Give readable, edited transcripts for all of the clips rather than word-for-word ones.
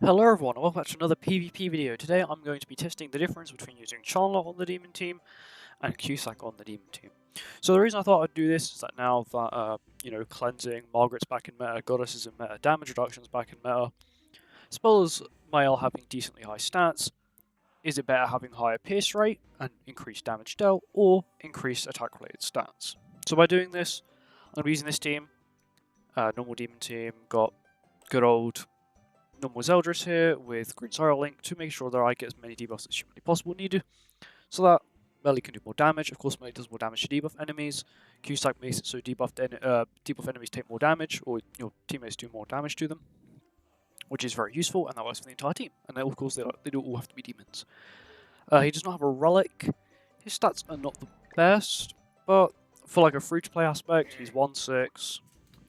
Hello everyone, and welcome back to another PvP video. Today I'm going to be testing the difference between using Chandler on the demon team and Cusack on the demon team. So the reason I thought I'd do this is that now that, cleansing, Margaret's back in meta, Goddess is in meta, damage reduction's back in meta, as well as Mael having decently high stats, is it better having higher pierce rate and increased damage dealt, or increased attack related stats? So by doing this, I'm going to be using this team, normal demon team, got good old normal Zeldris here with Green Spiral Link to make sure that I get as many debuffs as humanly possible needed, so that Melee can do more damage. Of course, Melee does more damage to debuff enemies. Cusack makes it so debuff enemies take more damage, or your teammates do more damage to them, which is very useful, and that works for the entire team. And then, of course, they do all have to be demons. He does not have a relic. His stats are not the best, but for like a free-to-play aspect, he's 1/6.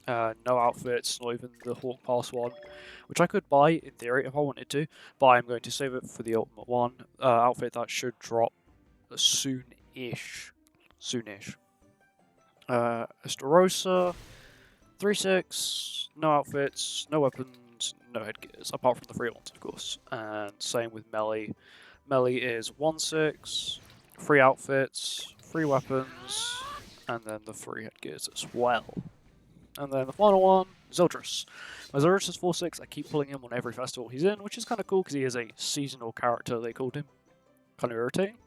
No outfits, not even the Hawk Pass one, which I could buy in theory if I wanted to, but I'm going to save it for the ultimate one outfit that should drop soon-ish. Estarossa, 3/6, no outfits, no weapons, no headgears, apart from the free ones, of course. And same with Melee. Melee is 1/6, free outfits, free weapons, and then the free headgears as well. And then the final one, Zeldris. My Zeldris is 4/6. I keep pulling him on every festival he's in, which is kind of cool because he is a seasonal character, they called him. Kind of irritating.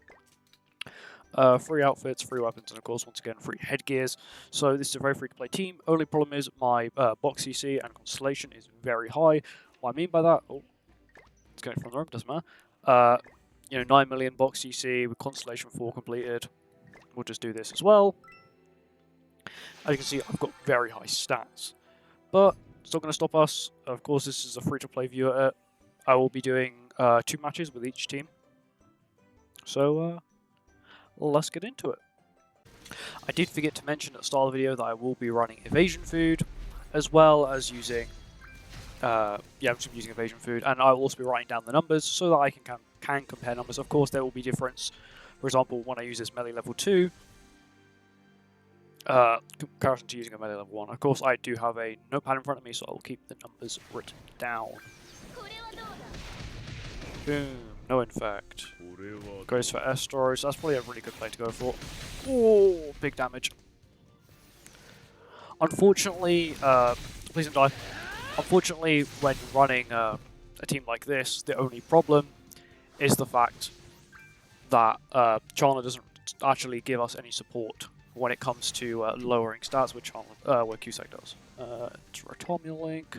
Free outfits, free weapons, and of course, once again, free headgears. So this is a very free-to-play team. Only problem is my box CC and Constellation is very high. What I mean by that, it's going from the room, doesn't matter. 9 million box CC with Constellation 4 completed. We'll just do this as well. As you can see, I've got very high stats, but it's not going to stop us. Of course, this is a free-to-play view at it. I will be doing 2 matches with each team. So, let's get into it. I did forget to mention at the start of the video that I will be running Evasion Food, as well as using... I'm just using Evasion Food, and I will also be writing down the numbers so that I can compare numbers. Of course, there will be difference. For example, when I use this melee level 2, comparison to using a melee level 1. Of course, I do have a notepad in front of me, so I will keep the numbers written down. Boom, no infect. Goes for Estros, that's probably a really good play to go for. Oh, big damage. Unfortunately, please don't die. Unfortunately, when running a team like this, the only problem is the fact that Chandler doesn't actually give us any support when it comes to lowering stats, which where Cusack does. It's a Rotomia Link.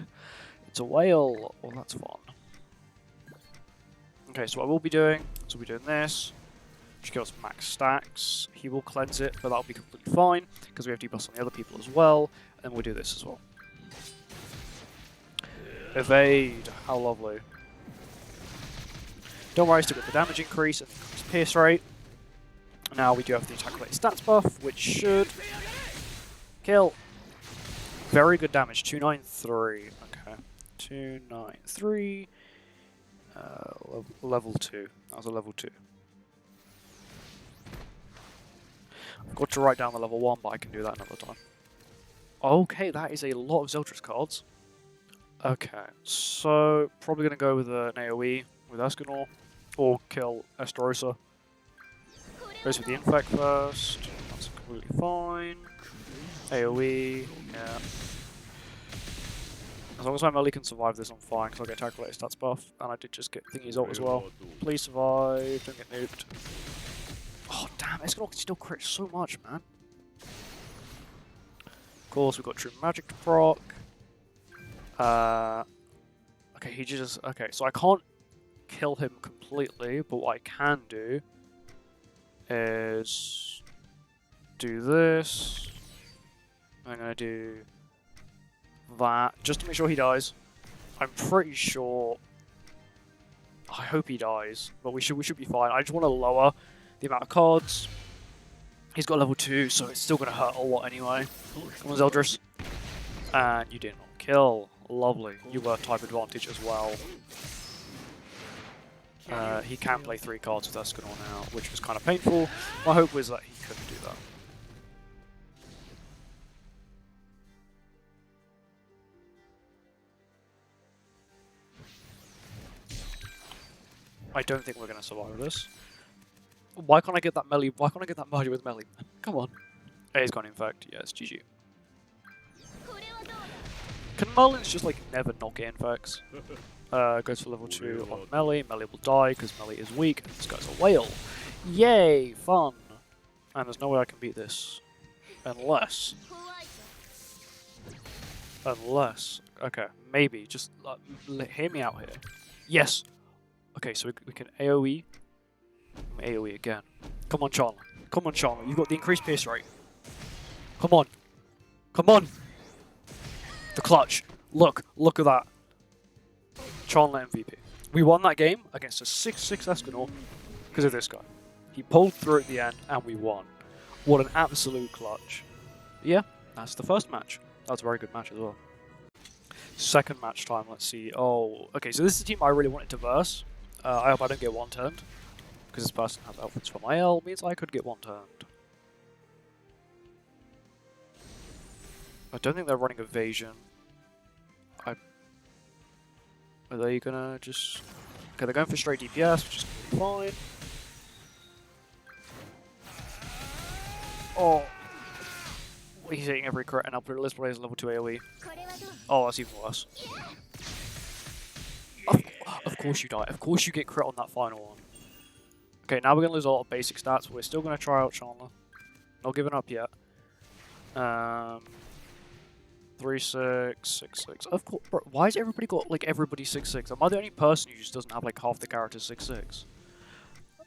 It's a whale. Well, that's fun. Okay, so what I will be doing is we'll be doing this. Which gives us max stacks. He will cleanse it, but that'll be completely fine because we have debuffs on the other people as well. And we'll do this as well. Evade. How lovely. Don't worry, still get the damage increase and increased pierce rate. Now we do have the attack related stats buff, which should kill. Very good damage, 293. Okay, 293. Level 2. That was a level 2. I've got to write down the level 1, but I can do that another time. Okay, that is a lot of Zeldris cards. Okay, so probably going to go with an AoE with Escanor, or kill Estarossa. Goes with the infect first, that's completely fine. AoE, yeah. As long as my melee can survive this, I'm fine, because I'll get attack related stats buff, and I did just get Thingy's ult as well. Please survive, don't get nuked. Oh damn, Escanor can still crit so much, man. Of course, we've got True Magic to proc. Okay, he just... Okay, so I can't kill him completely, but what I can do is do this. I'm gonna do that just to make sure he dies. I'm pretty sure. I hope he dies, but we should be fine. I just want to lower the amount of cards. He's got level 2, so it's still gonna hurt a lot anyway. Come on, Zeldris. And you did not kill. Lovely. You were type advantage as well. He can play 3 cards with Escanor now, which was kind of painful. My hope was that he couldn't do that. I don't think we're going to survive this. Why can't I get that melee? Why can't I get that melee with melee? Come on. Hey, he's gone infect. Yes, GG. Can Merlins just like never not get infects? Goes for level 2 on melee. Melee will die because melee is weak. And this guy's a whale. Yay, fun. And there's no way I can beat this. Unless. Okay, maybe. Just hear me out here. Yes. Okay, so we can AoE. AoE again. Come on, Chandler. Come on, Chandler. You've got the increased pierce rate. Come on. Come on. The clutch. Look at that. Chandler MVP. We won that game against a 6-6 Escanor because of this guy. He pulled through at the end and we won. What an absolute clutch. Yeah, that's the first match. That was a very good match as well. Second match time, let's see. Oh, okay, so this is the team I really wanted to verse. I hope I don't get one-turned. Because this person has outfits for my L, means I could get one-turned. I don't think they're running evasion. Are they gonna just... Okay, they're going for straight DPS, which is fine. Oh! He's hitting every crit, and I'll put let's play as level 2 AoE. Oh, that's even worse. Of course you die. Of course you get crit on that final one. Okay, now we're going to lose a lot of basic stats, but we're still going to try out Chandler. Not giving up yet. 3-6, 6-6. Of course, bro, why has everybody got, like, everybody 6-6? Am I the only person who just doesn't have, like, half the characters 6-6?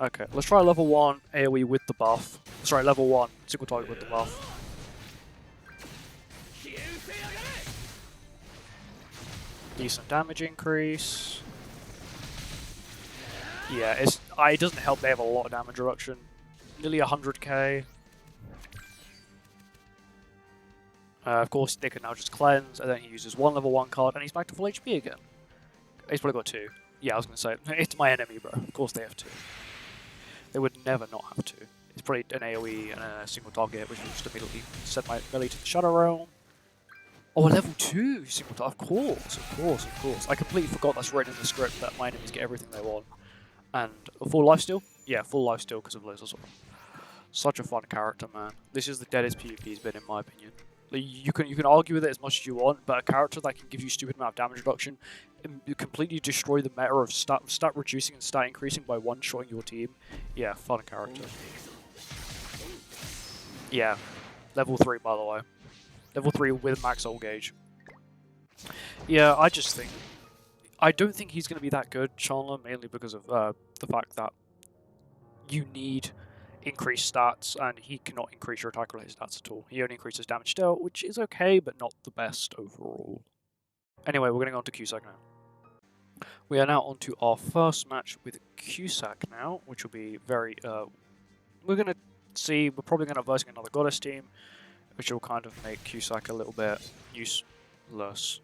Okay, let's try level 1 AoE with the buff. Sorry, level 1 single target with the buff. Decent damage increase. Yeah, it doesn't help they have a lot of damage reduction. Nearly 100k. Of course, they can now just cleanse, and then he uses one level 1 card, and he's back to full HP again. He's probably got 2. Yeah, I was going to say, it's my enemy, bro. Of course they have 2. They would never not have 2. It's probably an AoE and a single target, which will just immediately send my melee to the Shadow Realm. Oh, a level 2 single target. Of course. I completely forgot that's written in the script that my enemies get everything they want. And a full lifesteal? Yeah, full lifesteal because of Liz as well. Such a fun character, man. This is the deadest PvP he's been, in my opinion. Like, you can argue with it as much as you want, but a character that can give you stupid amount of damage reduction and completely destroy the meta of stat reducing and stat increasing by one-shotting your team. Yeah, fun character. Yeah, level 3 by the way. Level 3 with max ult gauge. Yeah, I don't think he's going to be that good, Chandler, mainly because of the fact that you need increased stats, and he cannot increase your attack-related stats at all. He only increases damage dealt, which is okay, but not the best overall. Anyway, we're going to go on to Cusack now. We are now on to our first match with Cusack now, which will be very... we're going to see, we're probably going to verse another Goddess team, which will kind of make Cusack a little bit useless.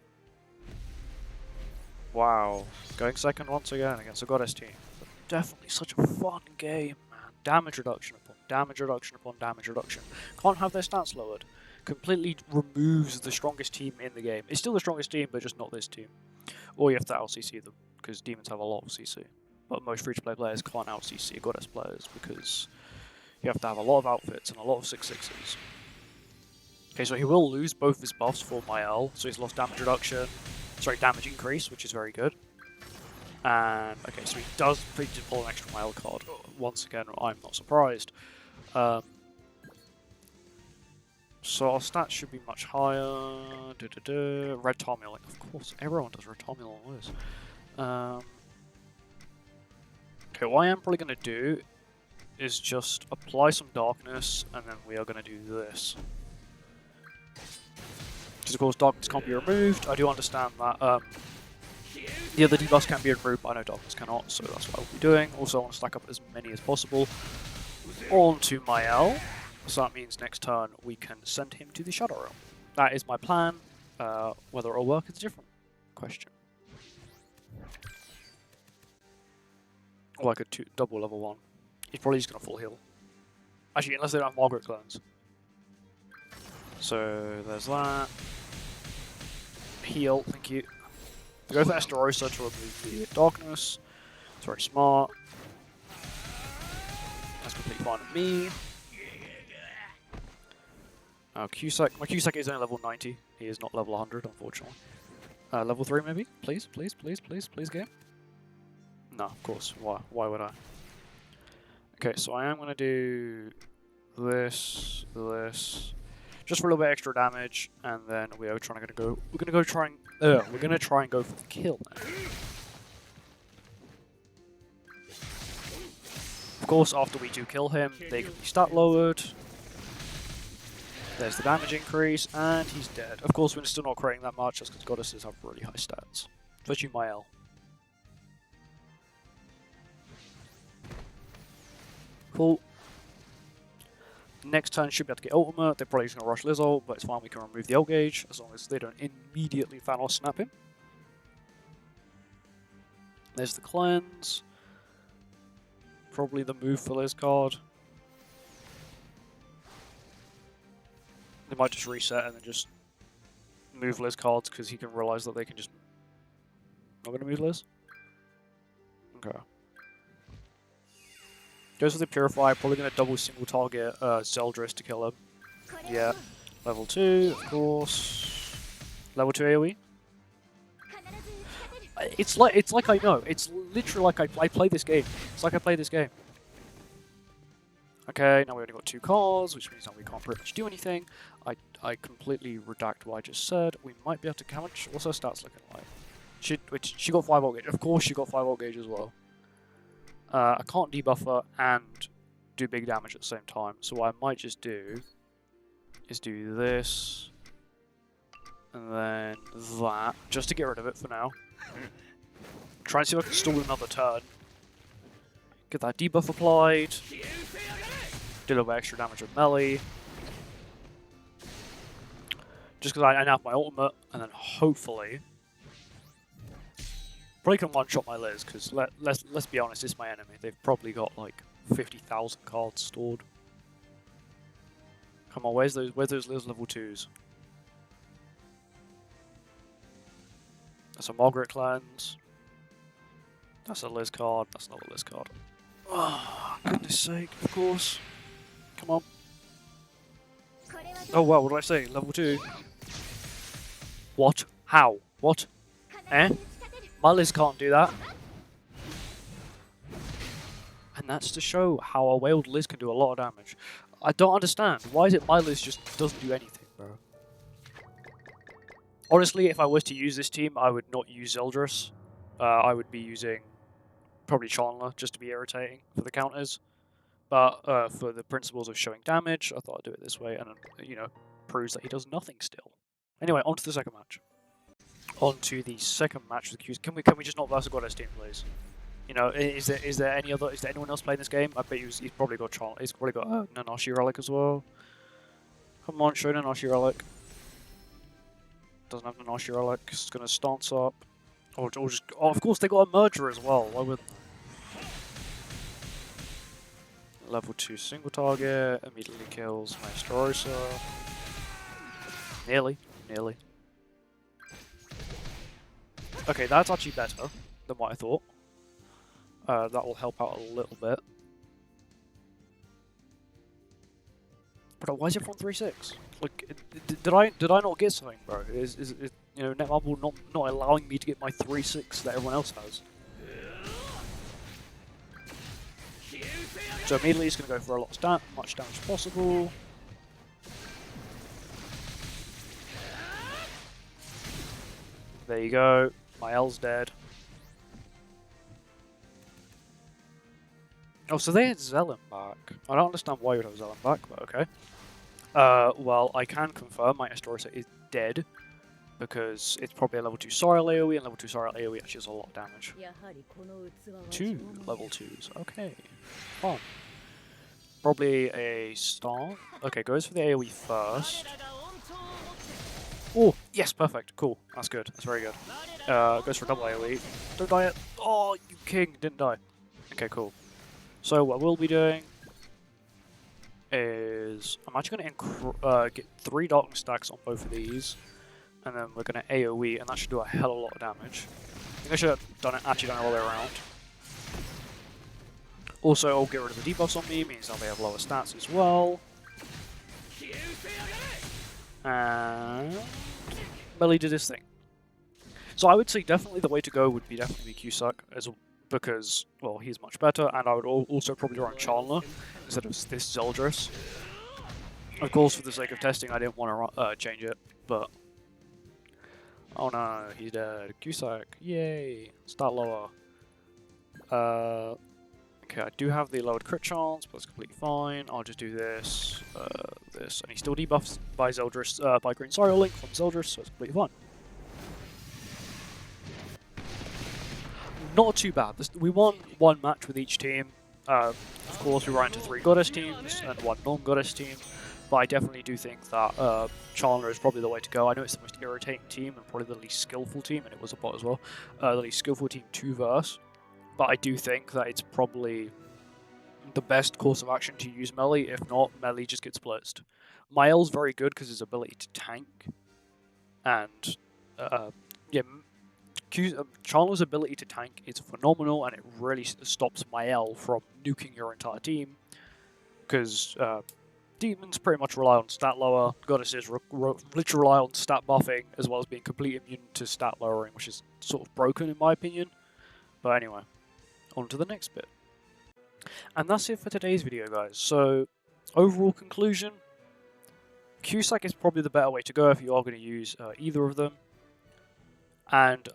Wow, going second once again against a Goddess team. But definitely such a fun game, man. Damage reduction upon damage reduction upon damage reduction. Can't have their stats lowered. Completely removes the strongest team in the game. It's still the strongest team, but just not this team. Or you have to out-CC them, because demons have a lot of CC. But most free-to-play players can't out-CC Goddess players, because you have to have a lot of outfits and a lot of 6-6s. Okay, so he will lose both his buffs for my L, so he's lost damage reduction. Sorry, damage increase, which is very good. And, okay, so he does pull an extra mile card. Once again, I'm not surprised. So our stats should be much higher. Red Tomuling, of course, everyone does Red Tomuling on this. Okay, what I am probably going to do is just apply some darkness, and then we are going to do this. Because of course darkness can't be removed. I do understand that the other debuffs can be removed, but I know darkness cannot, so that's what I'll be doing. Also I want to stack up as many as possible onto my L, so that means next turn we can send him to the Shadow Realm. That is my plan. Whether it'll work is a different question. Or I could double level 1. He's probably just going to full heal. Actually, unless they don't have Margaret clones. So there's that. Heal, thank you. Go for Estarossa to remove the darkness. It's very smart. That's completely fine with me. Cusack. My Cusack is only level 90. He is not level 100, unfortunately. Level 3 maybe? Please, please, please, please, please game? No, of course. Why would I? Okay, so I am going to do this, just for a little bit extra damage, and then we're gonna try and go for the kill now. Of course, after we do kill him, they can be stat lowered. There's the damage increase, and he's dead. Of course, we're still not creating that much, just because goddesses have really high stats. Especially Mael. Cool. Next turn should be able to get ultimate. They're probably just going to rush Lizzo, but it's fine, we can remove the L gauge, as long as they don't immediately Thanos snap him. There's the cleanse. Probably the move for Liz card. They might just reset and then just move Liz cards because he can realize that they can just... Not going to move Liz? Okay. Goes for the Purify, probably going to double single target Zeldris to kill him. Yeah. Level 2, of course. Level 2 AoE. It's like I know. It's literally like I play this game. It's like I play this game. Okay, now we only got 2 cards, which means that we can't pretty much do anything. I completely redact what I just said. We might be able to count. What's her stats looking like? She got 5 volt gauge. Of course she got 5 volt gauge as well. I can't debuff her and do big damage at the same time. So what I might just do is do this and then that, just to get rid of it for now. Try and see if I can stall another turn. Get that debuff applied. Do a little bit extra damage with melee. Just because I now have my ultimate, and then hopefully... Probably can one-shot my Liz, because let's be honest, it's my enemy. They've probably got like 50,000 cards stored. Come on, where's those Liz level 2s? That's a Margaret cleanse. That's a Liz card. That's not a Liz card. Oh, goodness sake, of course. Come on. Oh wow, what did I say? Level 2? What? How? What? Eh? My Liz can't do that. And that's to show how a wailed Liz can do a lot of damage. I don't understand. Why is it my Liz just doesn't do anything, bro? Honestly, if I was to use this team, I would not use Zeldris. I would be using probably Chandler, just to be irritating for the counters. But for the principles of showing damage, I thought I'd do it this way, and you know, proves that he does nothing still. Anyway, on to the second match. On to the second match with Cusack. Can we just not versus Goddess team, please? You know, is there anyone else playing this game? I bet he's probably got Chandler. He's probably got Nanashi Relic as well. Come on, show Nanashi Relic. Doesn't have Nanashi Relic. It's gonna stance up. Or just of course they got a merger as well. Why wouldn't they? Level 2 single target, immediately kills Meliodas. Nearly. Okay, that's actually better than what I thought. That will help out a little bit. But why is it from 3-6? Like, did I not get something, bro? Is you know, Netmarble not allowing me to get my 3-6 that everyone else has? So immediately he's going to go for a lot of much damage possible. There you go. My L's dead. Oh, so they had Zelen back. I don't understand why you would have Zelen back, but okay. Well, I can confirm my Astorisa is dead, because it's probably a level 2 Sorrel AoE, and level 2 Sorrel AoE actually does a lot of damage. 2 level 2s, okay. Fun. Probably a start. Okay, goes for the AoE first. Oh, yes, perfect. Cool. That's good. That's very good. Goes for double AoE. Don't die yet. Oh, you king. Didn't die. Okay, cool. So what we'll be doing is... I'm actually going to get 3 Darkness stacks on both of these. And then we're going to AoE, and that should do a hell of a lot of damage. I think I should have actually done it all the way around. Also, I'll get rid of the debuffs on me, means now they have lower stats as well. And Melly did his thing. So I would say definitely the way to go would be definitely Cusack, because, well, he's much better, and I would also probably run Chandler instead of this Zeldris. Of course, for the sake of testing, I didn't want to change it, but... Oh no, he's dead. Cusack, yay! Start lower. Okay, I do have the lowered crit chance, but that's completely fine. I'll just do this, this, and he still debuffs by Zeldris, by Green Sorrow Link from Zeldris, so it's completely fine. Not too bad. We won one match with each team. Of course, we ran into 3 Goddess teams and 1 non-Goddess team, but I definitely do think that Chandler is probably the way to go. I know it's the most irritating team and probably the least skillful team, and it was a bot as well, the least skillful team to verse, but I do think that it's probably the best course of action to use Melee. If not, Melee just gets blitzed. Mael's very good because his ability to tank, and yeah, Chandler's ability to tank is phenomenal, and it really stops Mael from nuking your entire team, because demons pretty much rely on stat lower, goddesses literally rely on stat buffing, as well as being completely immune to stat lowering, which is sort of broken in my opinion. But anyway, on to the next bit. And that's it for today's video, guys. So, overall conclusion, Cusack is probably the better way to go if you are going to use either of them. And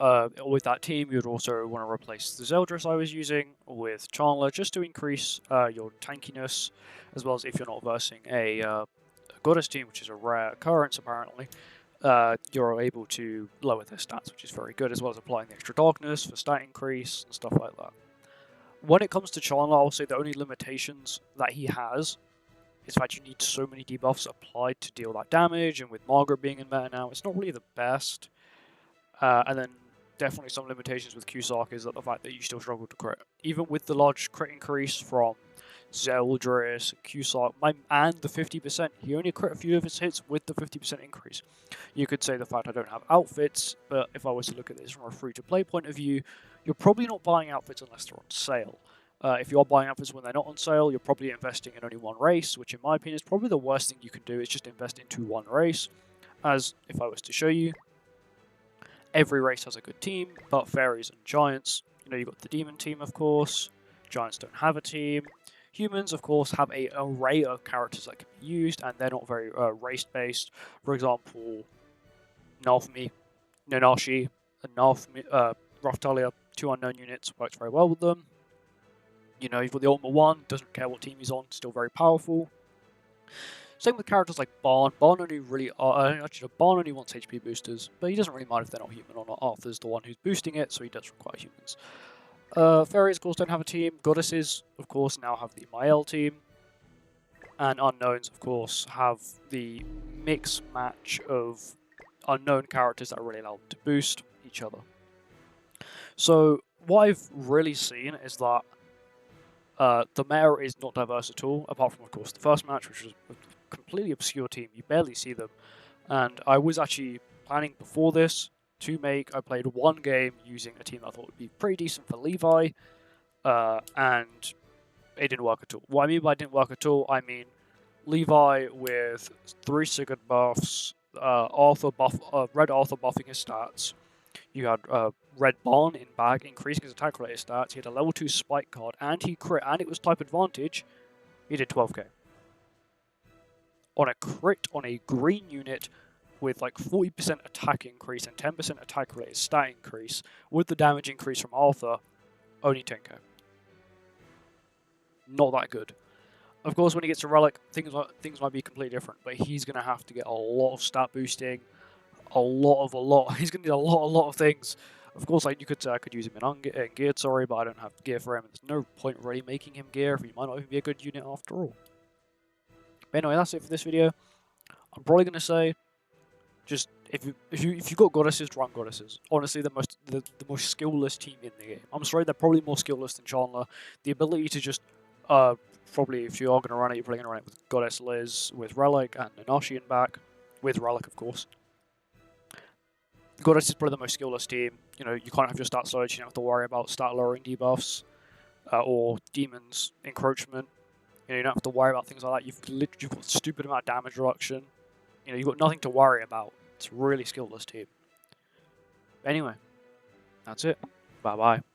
with that team, you'd also want to replace the Zeldris I was using with Chandler, just to increase your tankiness, as well as if you're not versing a Goddess team, which is a rare occurrence apparently, you're able to lower their stats, which is very good, as well as applying the extra darkness for stat increase and stuff like that. When it comes to Chandler, I'll say the only limitations that he has is that you need so many debuffs applied to deal that damage, and with Margaret being in meta now, it's not really the best. And then definitely some limitations with Cusack is that the fact that you still struggle to crit. Even with the large crit increase from Zeldris, Cusack, and the 50%, he only crit a few of his hits with the 50% increase. You could say the fact I don't have outfits, but if I was to look at this from a free-to-play point of view, you're probably not buying outfits unless they're on sale. If you are buying outfits when they're not on sale, you're probably investing in only one race, which in my opinion is probably the worst thing you can do, is just invest into one race. As if I was to show you, every race has a good team, but fairies and giants, you know, you've got the demon team, of course. Giants don't have a team. Humans, of course, have an array of characters that can be used, and they're not very race-based. For example, Nalfmi, Nanashi, and Raftalia, 2 unknown units, works very well with them. You know, you've got the Ultimate 1, doesn't care what team he's on, still very powerful. Same with characters like Barn. Barn only wants HP boosters, but he doesn't really mind if they're not human or not. Arthur's the one who's boosting it, so he does require humans. Fairies, of course, don't have a team. Goddesses, of course, now have the Mael team. And Unknowns, of course, have the mix match of unknown characters that really allow them to boost each other. So, what I've really seen is that the meta is not diverse at all, apart from, of course, the first match, which was a completely obscure team. You barely see them. And I was actually planning before this to make... I played one game using a team I thought would be pretty decent for Levi, and it didn't work at all. What I mean by didn't work at all, I mean Levi with 3 Sigurd buffs, Red Arthur buffing his stats. You had Red Barn in bag, increasing his attack related stats. He had a level 2 spike card, and he crit, and it was type advantage. He did 12k. On a crit on a green unit with like 40% attack increase and 10% attack related stat increase, with the damage increase from Arthur, only 10k. Not that good. Of course, when he gets a relic, things might be completely different, but he's going to have to get a lot of stat boosting, he's going to need a lot of things. Of course, like you could say I could use him in geared, sorry, but I don't have gear for him. There's no point really making him gear if he might not even be a good unit after all. But anyway, that's it for this video. I'm probably going to say, just if you got goddesses, run goddesses. Honestly, the most skillless team in the game. I'm sorry, they're probably more skillless than Chandler. The ability to just probably, if you are going to run it, you're probably going to run it with Goddess Liz, with Relic, and Nanashi in back, with Relic, of course. Goddess is probably the most skillless team. You know, you can't have your stat surge, you don't have to worry about stat lowering debuffs. or demons encroachment. You know, you don't have to worry about things like that. You've got a stupid amount of damage reduction. You know, you've got nothing to worry about. It's a really skilled this team. Anyway, that's it. Bye bye.